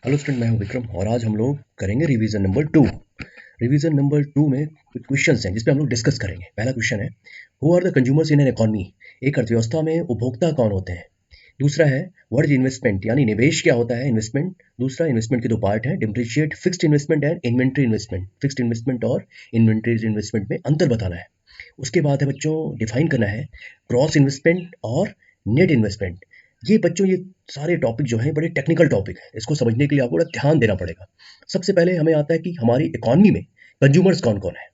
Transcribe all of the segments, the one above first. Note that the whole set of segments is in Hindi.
हेलो स्टूडेंट, मैं हूं विक्रम और आज हम लोग करेंगे रिवीजन नंबर 2। रिवीजन नंबर 2 में कुछ क्वेश्चंस हैं जिस पे हम लोग डिस्कस करेंगे। पहला क्वेश्चन है, who are the consumers in an economy. एक अर्थव्यवस्था में उपभोक्ता कौन होते हैं। दूसरा है, व्हाट इज इन्वेस्टमेंट, यानी निवेश क्या होता है, इन्वेस्टमेंट। दूसरा, इन्वेस्टमेंट के दो पार्ट हैं, depreciate, fixed investment and inventory investment. Fixed investment और इन्वेंट्री इन्वेस्टमेंट में अंतर बताना है। उसके बाद है बच्चों, डिफाइन करना है क्रॉस इन्वेस्टमेंट और नेट इन्वेस्टमेंट। ये बच्चों, ये सारे टॉपिक जो हैं बड़े टेक्निकल टॉपिक हैं, इसको समझने के लिए आपको बड़ा ध्यान देना पड़ेगा। सबसे पहले हमें आता है कि हमारी इकोनॉमी में कंज्यूमर्स कौन कौन है।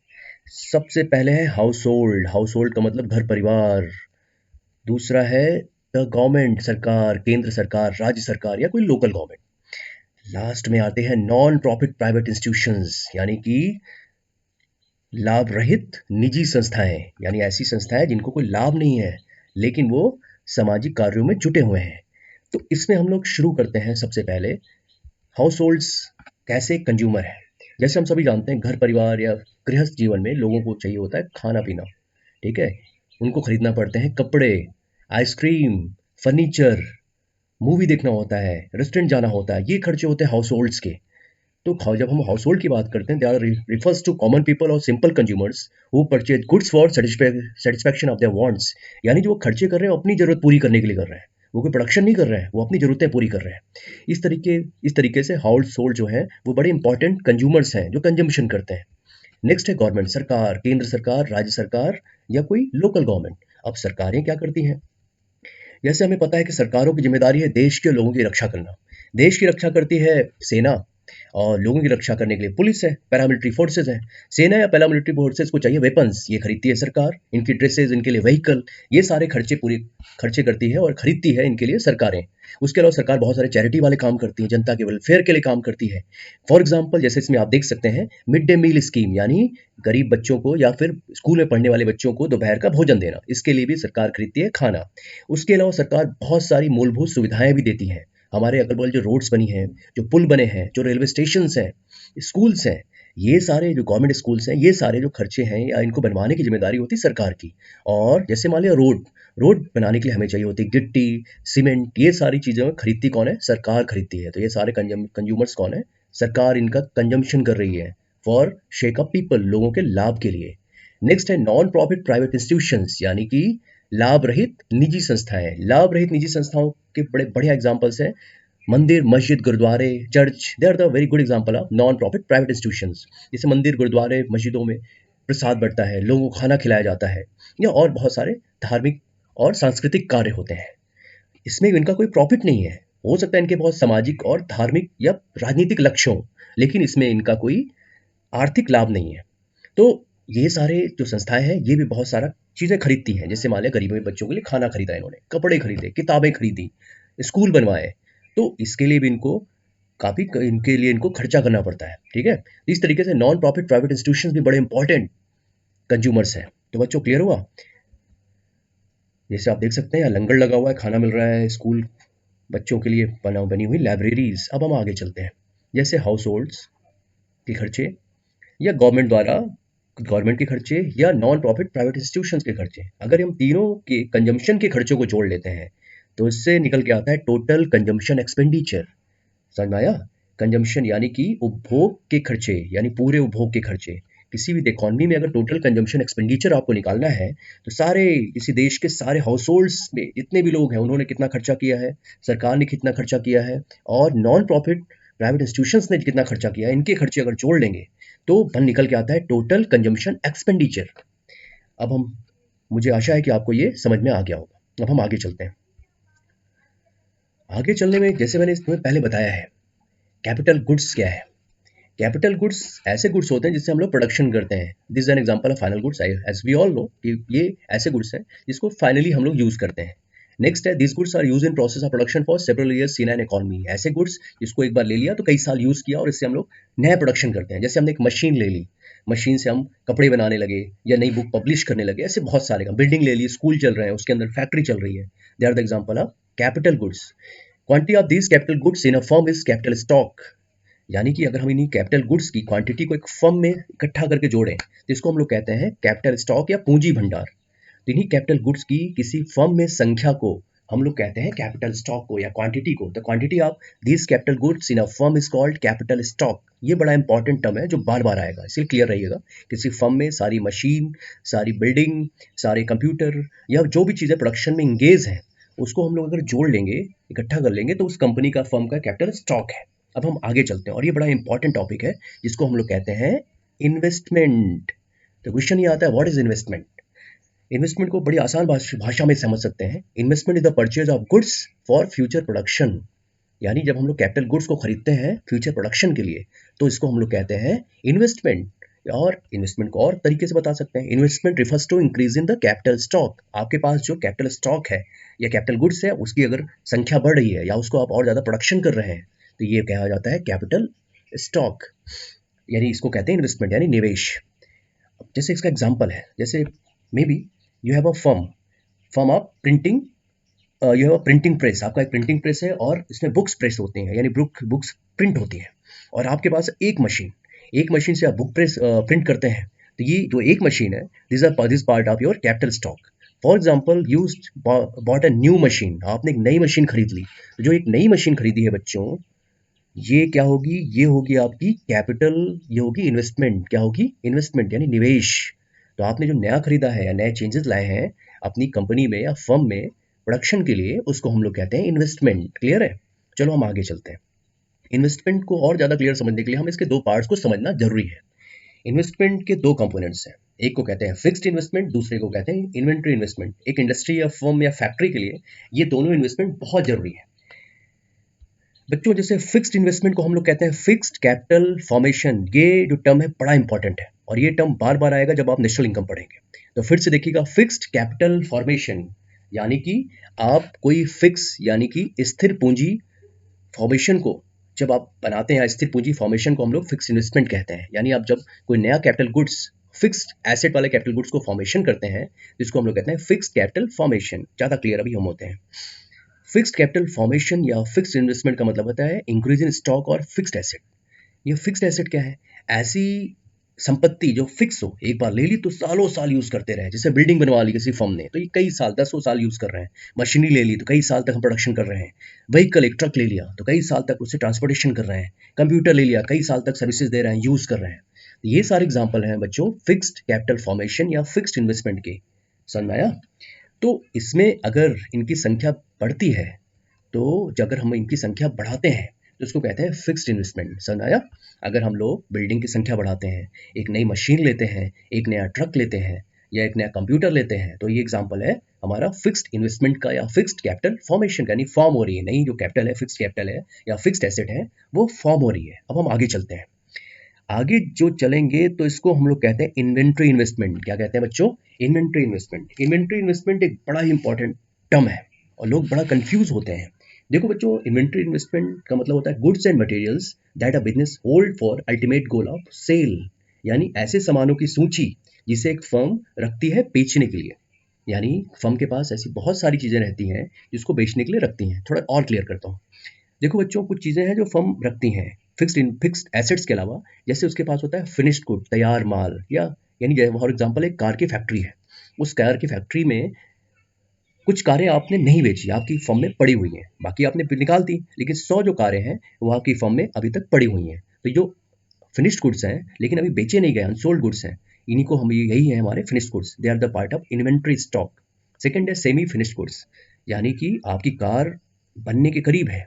सबसे पहले है हाउस होल्ड। हाउस होल्ड का मतलब घर परिवार। दूसरा है द गवर्नमेंट, सरकार, केंद्र सरकार, राज्य सरकार या कोई लोकल गवर्नमेंट। लास्ट में आते हैं नॉन प्रॉफिट प्राइवेट इंस्टीट्यूशंस, यानी कि लाभ रहित निजी संस्थाएं, यानी ऐसी संस्थाएं जिनको कोई लाभ नहीं है लेकिन वो सामाजिक कार्यों में जुटे हुए हैं। तो इसमें हम लोग शुरू करते हैं। सबसे पहले हाउस होल्ड्स कैसे कंज्यूमर है। जैसे हम सभी जानते हैं, घर परिवार या गृहस्थ जीवन में लोगों को चाहिए होता है खाना पीना, ठीक है। उनको खरीदना पड़ते हैं कपड़े, आइसक्रीम, फर्नीचर, मूवी देखना होता है, रेस्टोरेंट जाना होता है, ये खर्चे होते हैं हाउस होल्ड्स के। तो जब हम हाउस होल्ड की बात करते हैं, they are refers to common people और simple consumers who purchase goods for satisfaction of their wants. यानी जो वो खर्चे कर रहे हैं अपनी जरूरत पूरी करने के लिए कर रहे हैं, वो कोई प्रोडक्शन नहीं कर रहे हैं, वो अपनी जरूरतें पूरी कर रहे हैं। इस तरीके से हाउस होल्ड जो है वो बड़े इंपॉर्टेंट कंज्यूमर्स हैं जो कंजम्पशन करते हैं। नेक्स्ट है गवर्नमेंट, सरकार, केंद्र सरकार, राज्य सरकार या कोई लोकल गवर्नमेंट। अब सरकारें क्या करती हैं। जैसे हमें पता है कि सरकारों की जिम्मेदारी है देश के लोगों की रक्षा करना। देश की रक्षा करती है सेना, और लोगों की रक्षा करने के लिए पुलिस है, पैरामिलिट्री फोर्सेज हैं। सेना या पैरामिलिट्री फोर्सेज को चाहिए वेपन्स, ये खरीदती है सरकार। इनकी ड्रेसेज, इनके लिए व्हीकल, ये सारे खर्चे करती है और खरीदती है इनके लिए सरकारें। उसके अलावा सरकार बहुत सारे चैरिटी वाले काम करती है, जनता के वेलफेयर के लिए काम करती है। फॉर एग्जाम्पल, जैसे इसमें आप देख सकते हैं मिड डे मील स्कीम, यानी गरीब बच्चों को या फिर स्कूल में पढ़ने वाले बच्चों को दोपहर का भोजन देना, इसके लिए भी सरकार खरीदती है खाना। उसके अलावा सरकार बहुत सारी मूलभूत सुविधाएं भी देती है। हमारे अगल बगल जो रोड्स बनी हैं, जो पुल बने हैं, जो रेलवे स्टेशन हैं, स्कूल्स हैं, ये सारे जो गवर्नमेंट स्कूल्स हैं, ये सारे जो खर्चे हैं या इनको बनवाने की जिम्मेदारी होती है सरकार की। और जैसे मान लिया रोड रोड बनाने के लिए हमें चाहिए होती है गिट्टी, सीमेंट, ये सारी चीज़ें खरीदती कौन है, सरकार खरीदती है। तो ये सारे कंज्यूमर्स कौन है, सरकार इनका कंजम्पशन कर रही है फॉर शेक अप पीपल, लोगों के लाभ के लिए। नेक्स्ट है नॉन प्रॉफिट प्राइवेट इंस्टीट्यूशंस, यानी कि लाभ रहित निजी संस्थाएं। लाभ रहित निजी संस्थाओं के बड़े बढ़िया एग्जांपल्स हैं मंदिर, मस्जिद, गुरुद्वारे, church. They are the very good example of non profit private institutions. जैसे मंदिर, गुरुद्वारे, मस्जिदों में प्रसाद बढ़ता है, लोगों को खाना खिलाया जाता है, या और बहुत सारे धार्मिक और सांस्कृतिक कार्य होते हैं। इसमें इनका कोई प्रॉफिट नहीं है। हो सकता है इनके बहुत सामाजिक और धार्मिक या राजनीतिक लक्ष्य हों, लेकिन इसमें इनका कोई आर्थिक लाभ नहीं है। तो ये सारे जो संस्थाएं हैं ये भी बहुत सारा चीज़ें खरीदती हैं। जैसे मान लिया गरीबों के बच्चों के लिए खाना खरीदा इन्होंने, कपड़े खरीदे, किताबें खरीदी, स्कूल बनवाए। तो इसके लिए भी इनके लिए इनको खर्चा करना पड़ता है, ठीक है। इस तरीके से नॉन प्रॉफिट प्राइवेट इंस्टीट्यूशंस भी बड़े इंपॉर्टेंट कंज्यूमर्स हैं। तो बच्चों क्लियर हुआ। जैसे आप देख सकते हैं यहाँ लंगर लगा हुआ है, खाना मिल रहा है, स्कूल बच्चों के लिए बनी हुई लाइब्रेरीज। अब हम आगे चलते हैं। जैसे हाउस होल्ड्स के खर्चे, या गवर्नमेंट के खर्चे, या नॉन प्रॉफिट प्राइवेट इंस्टीट्यूशंस के खर्चे। अगर हम तीनों के कंजम्पशन के खर्चों को जोड़ लेते हैं तो इससे निकल के आता है टोटल कंजम्पशन एक्सपेंडिचर। समझ में आया। कंजम्पशन यानी कि उपभोग के खर्चे, यानी पूरे उपभोग के खर्चे। किसी भी इकोनॉमी में अगर टोटल कंजम्पशन एक्सपेंडिचर आपको निकालना है तो सारे किसी देश के सारे हाउस होल्ड्स में जितने भी लोग हैं उन्होंने कितना खर्चा किया है, सरकार ने कितना खर्चा किया है, और नॉन प्रॉफिट प्राइवेट इंस्टीट्यूशंस ने कितना खर्चा किया है, इनके खर्चे अगर जोड़ लेंगे तो निकल के आता है टोटल कंजम्पशन एक्सपेंडिचर। अब हम मुझे आशा है कि आपको ये समझ में आ गया होगा। अब हम आगे चलते हैं। आगे चलने में जैसे मैंने तुम्हें पहले बताया है, कैपिटल गुड्स क्या है। कैपिटल गुड्स ऐसे गुड्स होते हैं जिससे हम लोग प्रोडक्शन करते हैं। This is an example of final goods, as we all know कि ये ऐसे गुड्स हैं जिसको फाइनली हम लोग यूज करते हैं। नेक्स्ट है, this goods are use in process of production for several years in an economy. ऐसे गुड्स जिसको एक बार ले लिया तो कई साल यूज किया और इससे हम लोग नया प्रोडक्शन करते हैं। जैसे हमने एक मशीन ले ली, मशीन से हम कपड़े बनाने लगे या नई बुक पब्लिश करने लगे, ऐसे बहुत सारे काम। बिल्डिंग ले ली, स्कूल चल रहे हैं, उसके अंदर फैक्ट्री चल रही है। They are the example of capital goods. Quantity of this capital goods in a firm is capital stock. यानी कि अगर हम इन्हीं कैपिटल गुड्स की क्वांटिटी को एक फर्म में इकट्ठा करके जोड़ें तो इसको हम लोग कहते हैं कैपिटल स्टॉक या पूंजी भंडार। तो इन्हीं कैपिटल गुड्स की किसी फर्म में संख्या को हम लोग कहते हैं कैपिटल स्टॉक को या क्वांटिटी को। The quantity of this capital goods in a firm is called capital stock. ये बड़ा इंपॉर्टेंट टर्म है जो बार बार आएगा, इसलिए क्लियर रहिएगा। किसी फर्म में सारी मशीन, सारी बिल्डिंग, सारे कंप्यूटर या जो भी चीज़ें प्रोडक्शन में इंगेज हैं, उसको हम लोग अगर जोड़ लेंगे, इकट्ठा कर लेंगे, तो उस कंपनी का, फर्म का कैपिटल स्टॉक है। अब हम आगे चलते हैं और ये बड़ा इंपॉर्टेंट टॉपिक है जिसको हम लोग कहते हैं इन्वेस्टमेंट। तो क्वेश्चन ये आता है, व्हाट इज इन्वेस्टमेंट? इन्वेस्टमेंट को बड़ी आसान भाषा में समझ सकते हैं। Investment is the purchase of goods for future production. यानी जब हम लोग कैपिटल गुड्स को खरीदते हैं फ्यूचर प्रोडक्शन के लिए, तो इसको हम लोग कहते हैं इन्वेस्टमेंट। और इन्वेस्टमेंट को और तरीके से बता सकते हैं, investment refers to increase in the capital stock. आपके पास जो कैपिटल स्टॉक है या कैपिटल गुड्स है, उसकी अगर संख्या बढ़ रही है या उसको आप और ज़्यादा प्रोडक्शन कर रहे हैं, तो ये कहा जाता है कैपिटल स्टॉक। यानी इसको कहते हैं इन्वेस्टमेंट यानी निवेश। जैसे इसका एग्जाम्पल है, जैसे may be you have a firm of printing, you have a printing press. आपका एक प्रिंटिंग प्रेस है और इसमें बुक्स प्रेस होती हैं, यानी बुक्स प्रिंट होती हैं। और आपके पास एक मशीन से आप बुक प्रेस प्रिंट करते हैं। तो ये जो एक मशीन है, this part of your capital stock. For example, you bought a new machine. आपने एक नई मशीन खरीद ली। तो जो एक नई मशीन खरीदी है बच्चों, ये क्या होगी? ये होगी आपकी कैपिटल, ये होगी इन्वेस्टमेंट। क्या होगी? इन्वेस्टमेंट यानी निवेश। तो आपने जो नया खरीदा है या नए चेंजेस लाए हैं अपनी कंपनी में या फर्म में प्रोडक्शन के लिए, उसको हम लोग कहते हैं इन्वेस्टमेंट। क्लियर है? चलो हम आगे चलते हैं। इन्वेस्टमेंट को और ज़्यादा क्लियर समझने के लिए हम इसके दो पार्ट्स को समझना जरूरी है। इन्वेस्टमेंट के दो कंपोनेंट्स हैं, एक को कहते हैं फिक्स्ड इन्वेस्टमेंट, दूसरे को कहते हैं इन्वेंट्री इन्वेस्टमेंट। एक इंडस्ट्री या फर्म या फैक्ट्री के लिए ये दोनों इन्वेस्टमेंट बहुत जरूरी है बच्चों। जैसे फिक्स्ड इन्वेस्टमेंट को हम लोग कहते हैं फिक्स्ड कैपिटल फॉर्मेशन। ये जो टर्म है बड़ा इंपॉर्टेंट है और ये टर्म बार बार आएगा जब आप नेशनल इनकम पढ़ेंगे। तो फिर से देखिएगा, फिक्स्ड कैपिटल फॉर्मेशन यानी कि आप कोई फिक्स यानी कि स्थिर पूंजी फॉर्मेशन को जब आप बनाते हैं, स्थिर पूंजी फॉर्मेशन को हम लोग फिक्स्ड इन्वेस्टमेंट कहते हैं। यानी आप जब कोई नया कैपिटल गुड्स, फिक्स्ड एसेट वाले कैपिटल गुड्स को फॉर्मेशन करते हैं, जिसको हम लोग कहते हैं फिक्स्ड कैपिटल फॉर्मेशन। ज़्यादा क्लियर अभी हम होते हैं। फिक्स्ड कैपिटल फॉर्मेशन या फिक्स्ड इन्वेस्टमेंट का मतलब होता है इंक्रीज इन स्टॉक और फिक्स्ड एसेट। ये फिक्स्ड एसेट क्या है? ऐसी संपत्ति जो फिक्स हो, एक बार ले ली तो सालों साल यूज करते रहे। जैसे बिल्डिंग बनवा ली किसी फर्म ने, तो ये कई साल, दसों साल यूज कर रहे हैं। मशीनरी ले ली तो कई साल तक हम प्रोडक्शन कर रहे हैं। व्हीकल, एक ट्रक ले लिया तो कई साल तक उससे ट्रांसपोर्टेशन कर रहे हैं। कंप्यूटर ले लिया, कई साल तक सर्विसेज दे रहे हैं, यूज कर रहे हैं। तो ये सारे एग्जाम्पल हैं बच्चों फिक्स्ड कैपिटल फॉर्मेशन या फिक्स्ड इन्वेस्टमेंट के। समझ में आया? तो इसमें अगर इनकी संख्या बढ़ती है, तो अगर हम इनकी संख्या बढ़ाते हैं, तो उसको कहते हैं फिक्स्ड इन्वेस्टमेंट। समझ आया? अगर हम लोग बिल्डिंग की संख्या बढ़ाते हैं, एक नई मशीन लेते हैं, एक नया ट्रक लेते हैं या एक नया कंप्यूटर लेते हैं, तो ये एग्जांपल है हमारा फिक्स्ड इन्वेस्टमेंट का या फिक्स्ड कैपिटल फॉर्मेशन का। यानी फॉर्म हो रही है, नई जो कैपिटल है, फिक्स्ड कैपिटल है या फिक्स्ड एसेट है, वो फॉर्म हो रही है। अब हम आगे चलते हैं। आगे जो चलेंगे तो इसको हम लोग कहते हैं इन्वेंट्री इन्वेस्टमेंट। क्या कहते हैं बच्चों? Inventory investment. इन्वेंट्री इन्वेस्टमेंट एक बड़ा ही इंपॉर्टेंट टर्म है और लोग बड़ा कंफ्यूज होते हैं। देखो बच्चों, इन्वेंट्री इन्वेस्टमेंट का मतलब होता है goods and materials that a business hold for ultimate goal of sale. यानी ऐसे सामानों की सूची जिसे एक फर्म रखती है बेचने के लिए। यानी फर्म के पास ऐसी बहुत सारी चीजें रहती हैं जिसको बेचने के लिए रखती हैं। थोड़ा और क्लियर करता हूँ। देखो बच्चों, कुछ चीज़ें हैं जो फर्म रखती हैं फिक्स्ड एसेट्स के अलावा। जैसे उसके पास होता है फिनिश्ड गुड, तैयार माल, या यानी फॉर एग्जांपल एक कार की फैक्ट्री है। उस कार की फैक्ट्री में कुछ कारें आपने नहीं बेची, आपकी फर्म में पड़ी हुई हैं, बाकी आपने निकाल दी, लेकिन 100 जो कारें हैं वो आपकी फर्म में अभी तक पड़ी हुई हैं। तो जो फिनिश्ड गुड्स हैं लेकिन अभी बेचे नहीं गए, अनसोल्ड गुड्स हैं, इन्हीं को हम, यही है हमारे finished goods. They are the part of inventory stock. Second है सेमी फिनिश्ड गुड्स। यानी कि आपकी कार बनने के करीब है,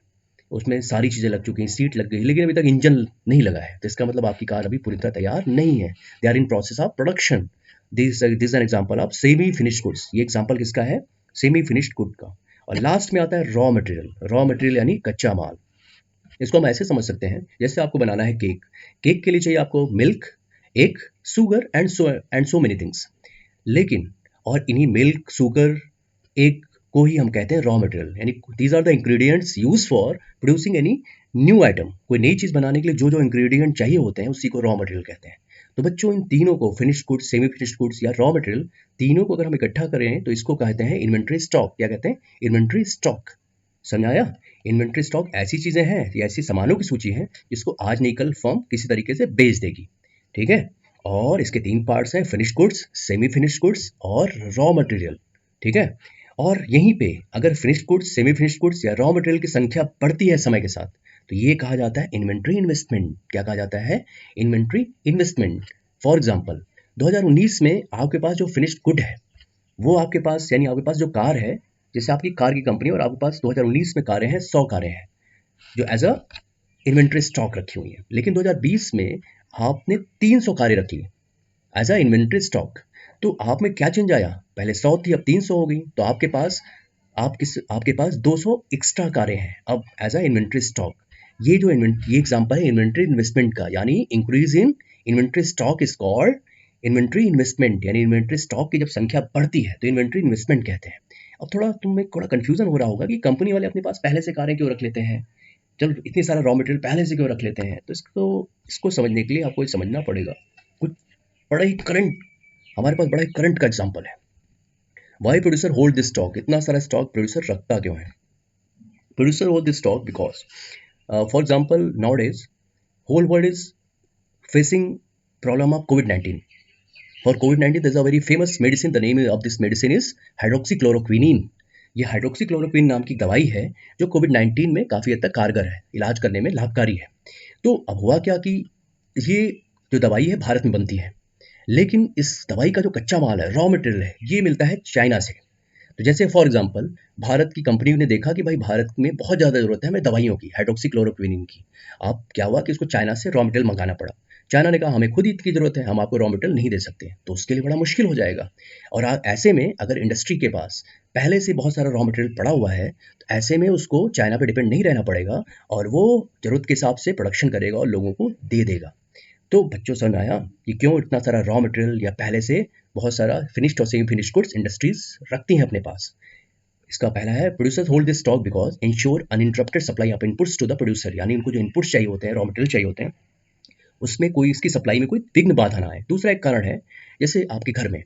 उसमें सारी चीज़ें लग चुकी हैं, सीट लग गई, लेकिन अभी तक इंजन नहीं लगा है, तो इसका मतलब आपकी कार अभी पूरी तरह तैयार नहीं है। They are in process of production. This an example of semi finished goods. ये एग्जांपल किसका है? सेमी फिनिश्ड गुड का। और लास्ट में आता है रॉ मटेरियल। रॉ मटेरियल यानी कच्चा माल। इसको हम ऐसे समझ सकते हैं, जैसे आपको बनाना है केक। केक के लिए चाहिए आपको milk, egg, sugar and so many things. लेकिन और इन्हीं मिल्क, शुगर, एग को ही हम कहते हैं रॉ मटेरियल। यानी these are the ingredients use for producing any new item. कोई नई चीज बनाने के लिए जो जो इंग्रेडिएंट चाहिए होते हैं, उसी को रॉ मटेरियल कहते हैं। तो बच्चों, इन तीनों को, finished goods, semi finished goods या रॉ मटेरियल, तीनों को अगर हम इकट्ठा करें तो इसको कहते हैं इन्वेंट्री स्टॉक। क्या कहते हैं? Inventory stock. समझाया? इन्वेंट्री स्टॉक ऐसी चीजें हैं या ऐसी सामानों की सूची है जिसको आज नहीं कल फर्म किसी तरीके से बेच देगी। ठीक है? और इसके तीन पार्ट्स हैं, finished goods, semi finished goods और रॉ मटेरियल। ठीक है? और यहीं पे अगर finished goods, semi finished goods या रॉ मटेरियल की संख्या बढ़ती है समय के साथ, तो ये कहा जाता है इन्वेंट्री इन्वेस्टमेंट। क्या कहा जाता है? Inventory investment. फॉर एग्जांपल 2019 में आपके पास जो फिनिश्ड गुड है, वो आपके पास, यानी आपके पास जो कार है, जैसे आपकी कार की कंपनी और आपके पास 2019 में कारें हैं, 100 कारें हैं जो एज अ इन्वेंट्री स्टॉक रखी हुई है। लेकिन 2020 में आपने 300 कारें रखी एज अ इन्वेंट्री स्टॉक। तो आप में क्या चेंज आया? पहले 100 थी, अब 300 हो गई। तो आपके पास 200 एक्स्ट्रा कारें हैं अब एज अ इन्वेंट्री स्टॉक। ये एग्जांपल है इन्वेंट्री इन्वेस्टमेंट का, यानी increase in inventory stock is called inventory investment. यानी इन्वेंट्री स्टॉक की जब संख्या बढ़ती है तो इन्वेंट्री इन्वेस्टमेंट कहते हैं। अब थोड़ा कंफ्यूजन हो रहा होगा कि कंपनी वाले अपने पास पहले से कारें क्यों रख लेते हैं, चलो इतनी सारा रॉ मटेरियल पहले से क्यों रख लेते हैं। तो इसको समझने के लिए आपको ये समझना पड़ेगा। कुछ बड़ा ही करंट हमारे पास बड़ा ही करंट का एग्जांपल है। Why producer hold this stock? इतना सारा स्टॉक प्रोड्यूसर रखता क्यों है? Producer hold this stock because for example nowadays whole world is facing problem of COVID-19. For COVID-19 there's a very famous medicine. The name of this medicine is hydroxychloroquine. ये हाइड्रोक्सीक्लोरोक्विन नाम की दवाई है जो कोविड-19 में काफ़ी हद तक कारगर है, इलाज करने में लाभकारी है। तो अब हुआ क्या कि ये जो दवाई है भारत में बनती है, लेकिन इस दवाई का जो कच्चा माल है, रॉ मटेरियल है, ये मिलता है चाइना से। तो जैसे फॉर एग्जांपल भारत की कंपनी ने देखा कि भाई भारत में बहुत ज़्यादा ज़रूरत है हमें दवाइयों की, हाइड्रोक्सीक्लोरोक्विन की। अब क्या हुआ कि इसको चाइना से रॉ मटेरियल मंगाना पड़ा। चाइना ने कहा हमें खुद इसकी ज़रूरत है, हम आपको रॉ मटेरियल नहीं दे सकते, तो उसके लिए बड़ा मुश्किल हो जाएगा। और ऐसे में अगर इंडस्ट्री के पास पहले से बहुत सारा रॉ मटेरियल पड़ा हुआ है, तो ऐसे में उसको चाइना पे डिपेंड नहीं रहना पड़ेगा और वो ज़रूरत के हिसाब से प्रोडक्शन करेगा और लोगों को दे देगा। तो बच्चों समझ आया कि क्यों इतना सारा रॉ मटेरियल या पहले से बहुत सारा फिनिश्ड और सेमी फिनिश्ड गुड्स इंडस्ट्रीज रखती हैं अपने पास। इसका पहला है producers hold this stock because ensure uninterrupted supply of inputs to the producer. यानी उनको जो इनपुट्स चाहिए होते हैं, रॉ मटेरियल चाहिए होते हैं, उसमें कोई इसकी सप्लाई में कोई विघ्न बाधा ना आए। दूसरा एक कारण है, जैसे आपके घर में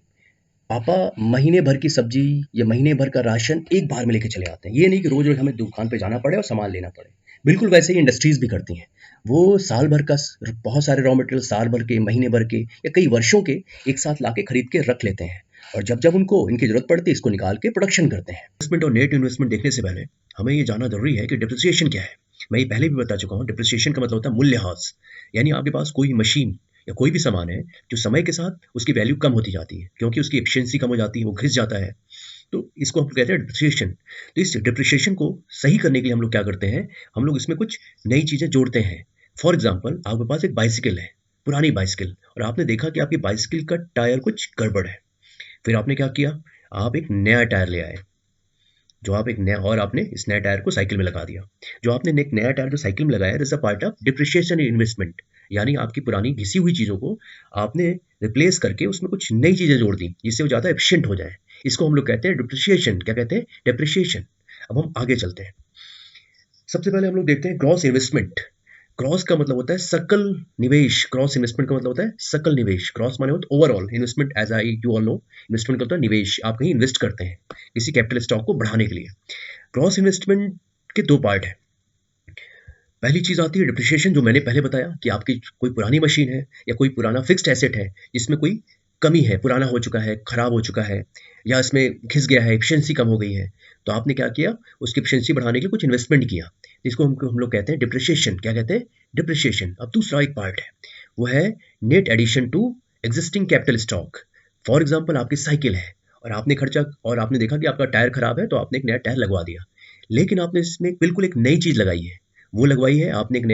पापा महीने भर की सब्जी या महीने भर का राशन एक बार में लेके चले आते हैं। ये नहीं कि रोज रोज हमें दुकान पे जाना पड़े और सामान लेना पड़े। बिल्कुल वैसे ही इंडस्ट्रीज भी करती हैं। वो साल भर का बहुत सारे रॉ मटेरियल साल भर के, महीने भर के या कई वर्षों के एक साथ लाके खरीद के रख लेते हैं और जब जब उनको इनकी जरूरत पड़ती है इसको निकाल के प्रोडक्शन करते हैं। इन्वेस्टमेंट और नेट इन्वेस्टमेंट देखने से पहले हमें ये जानना जरूरी है कि डिप्रिसिएशन क्या है। मैं ये पहले भी बता चुका हूँ, डिप्रिसिएशन का मतलब होता है मूल्यह्रास। यानी आपके पास कोई मशीन या कोई भी सामान है जो समय के साथ उसकी वैल्यू कम होती जाती है क्योंकि उसकी एफिशिएंसी कम हो जाती है, वो घिस जाता है। तो इसको हम कहते हैं डिप्रिसिएशन। तो इस डिप्रिसिएशन को सही करने के लिए हम लोग क्या करते हैं, हम लोग इसमें कुछ नई चीज़ें जोड़ते हैं। फॉर एग्जाम्पल आपके पास एक बाइसिकल है, पुरानी बाइसिकल, और आपने देखा कि आपकी बाइसिकल का टायर कुछ गड़बड़ है। फिर आपने क्या किया, आप एक नया टायर ले आए, जो आप एक नया और आपने इस नए टायर को साइकिल में लगा दिया। जो आपने एक नया टायर जो साइकिल में लगाया, this a part of depreciation investment. यानी आपकी पुरानी घिसी हुई चीज़ों को आपने रिप्लेस करके उसमें कुछ नई चीज़ें जोड़ दी जिससे वो ज़्यादा एफिशिएंट हो जाए। इसको हम लोग कहते हैं डिप्रिसिएशन। क्या कहते हैं? डिप्रिसिएशन। अब हम आगे चलते हैं। सबसे पहले हम लोग देखते हैं ग्रॉस इन्वेस्टमेंट। ग्रॉस का मतलब होता है सकल निवेश। ग्रॉस इन्वेस्टमेंट का मतलब होता है सकल निवेश। ग्रॉस माने होता है overall investment, as I you all know. Investment का होता है निवेश, आप कहीं इन्वेस्ट करते हैं किसी कैपिटल स्टॉक को बढ़ाने के लिए। ग्रॉस इन्वेस्टमेंट के दो पार्ट हैं। पहली चीज आती है डिप्रिसिएशन, जो मैंने पहले बताया कि आपकी कोई पुरानी मशीन है या कोई पुराना फिक्स्ड एसेट है जिसमें कोई कमी है, पुराना हो चुका है, खराब हो चुका है या इसमें घिस गया है, एफिशिएंसी कम हो गई है, तो आपने क्या किया, उसकी एफिशिएंसी बढ़ाने के लिए कुछ इन्वेस्टमेंट किया। इसको हम लोग कहते हैं डिप्रिसिएशन। क्या कहते हैं? डिप्रिसिएशन। अब दूसरा एक पार्ट है, वो है net addition to existing capital stock. For example आपकी साइकिल है और आपने खर्चा और आपने देखा कि आपका टायर खराब है तो आपने एक नया टायर लगवा दिया, लेकिन आपने इसमें बिल्कुल एक नई चीज लगाई है। वो लगवाई है आपने एक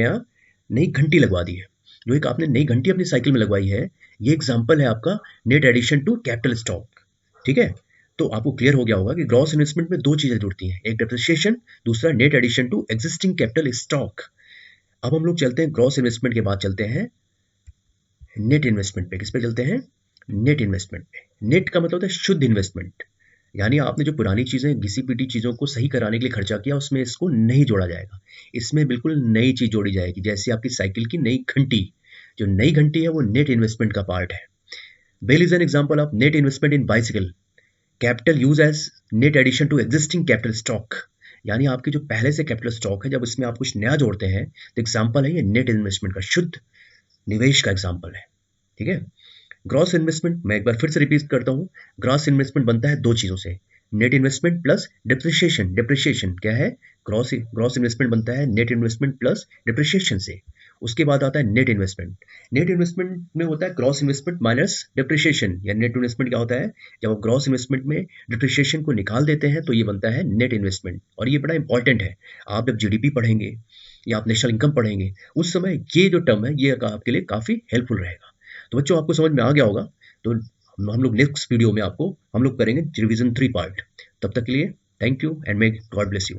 नई घंटी लगवा दी है। जो एक आपने नई घंटी अपनी साइकिल में लगवाई है, ये एग्जाम्पल है आपका net addition to capital stock. ठीक है, तो आपको क्लियर हो गया होगा कि ग्रॉस इन्वेस्टमेंट में दो चीजें जुड़ती हैं, एक डिप्रिसिएशन, दूसरा net addition to existing capital stock. अब हम लोग चलते हैं ग्रॉस इन्वेस्टमेंट के बाद चलते हैं नेट इन्वेस्टमेंट पे। किस पे चलते हैं? नेट इन्वेस्टमेंट पे। नेट का मतलब होता है शुद्ध इन्वेस्टमेंट, यानी आपने जो पुरानी चीजें, घिसी पिटी चीजों को सही कराने के लिए खर्चा किया उसमें इसको नहीं जोड़ा जाएगा। इसमें बिल्कुल नई चीज जोड़ी जाएगी, जैसे आपकी साइकिल की नई घंटी। जो नई घंटी है वो नेट इन्वेस्टमेंट का पार्ट है। Bell is an example of net investment in bicycle. Capital use as net addition to existing capital stock. यानी आपकी जो पहले से कैपिटल स्टॉक है, जब इसमें आप कुछ नया जोड़ते हैं तो एग्जाम्पल है ये नेट इन्वेस्टमेंट का, शुद्ध निवेश का एग्जाम्पल है। ठीक है, ग्रॉस इन्वेस्टमेंट मैं एक बार फिर से रिपीट करता हूँ। ग्रॉस इन्वेस्टमेंट बनता है दो चीज़ों से, net investment plus depreciation. Depreciation क्या है? ग्रॉस ग्रॉस इन्वेस्टमेंट बनता है नेट इन्वेस्टमेंट प्लस डिप्रिसिएशन से। उसके बाद आता है नेट इन्वेस्टमेंट। नेट इन्वेस्टमेंट में होता है ग्रॉस इन्वेस्टमेंट माइनस डिप्रिसिएशन। या नेट इन्वेस्टमेंट क्या होता है? जब आप ग्रॉस इन्वेस्टमेंट में डिप्रिसिएशन को निकाल देते हैं तो ये बनता है नेट इन्वेस्टमेंट। और ये बड़ा इंपॉर्टेंट है। आप जब जीडीपी पढ़ेंगे या आप नेशनल इनकम पढ़ेंगे उस समय ये जो टर्म है ये आपके लिए काफ़ी हेल्पफुल रहेगा। तो बच्चों आपको समझ में आ गया होगा। तो हम लोग नेक्स्ट वीडियो में हम लोग करेंगे रिवीजन 3 पार्ट। तब तक के लिए thank you and may God bless you.